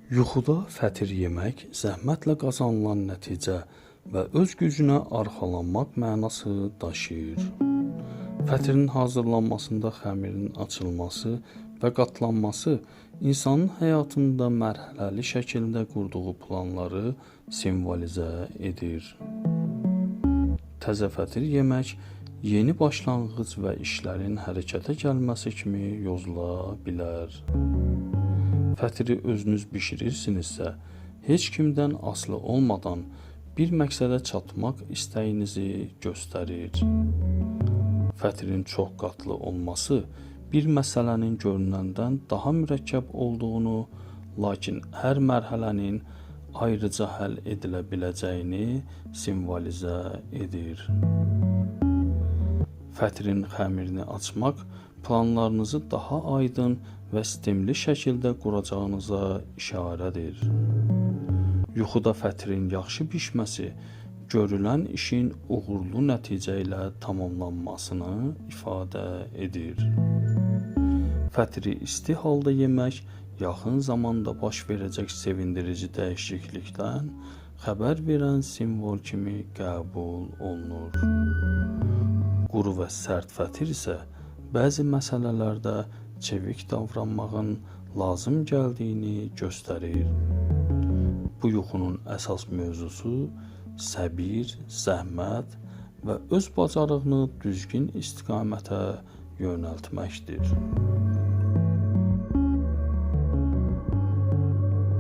Yuxuda fətir yemək zəhmətlə qazanılan nəticə və öz gücünə arxalanmaq mənası daşıyır. Fətirin hazırlanmasında xəmirin açılması və qatlanması insanın həyatında mərhələli şəkildə qurduğu planları simvolizə edir. Təzə fətir yemək yeni başlanğıc və işlərin hərəkətə gəlməsi kimi yozula bilər. Fətiri özünüz bişirirsinizsə, heç kimdən asılı olmadan bir məqsədə çatmaq istəyinizi göstərir. Fətirin çox qatlı olması bir məsələnin görünəndən daha mürəkkəb olduğunu, lakin hər mərhələnin ayrıca həll edilə biləcəyini simvolizə edir. Fətirin xəmirini açmaq planlarınızı daha aydın və sistemli şəkildə quracağınıza işarədir. Yuxuda fətirin yaxşı bişməsi görülən işin uğurlu nəticə ilə tamamlanmasını ifadə edir. Fətiri isti halda yemək yaxın zamanda baş verəcək sevindirici dəyişiklikdən xəbər verən simvol kimi qəbul olunur. Quru və sərt fətir isə bəzi məsələlərdə çevik davranmağın lazım gəldiyini göstərir. Bu yuxunun əsas mövzusu səbir, zəhmət və öz bacarığını düzgün istiqamətə yönəltməkdir.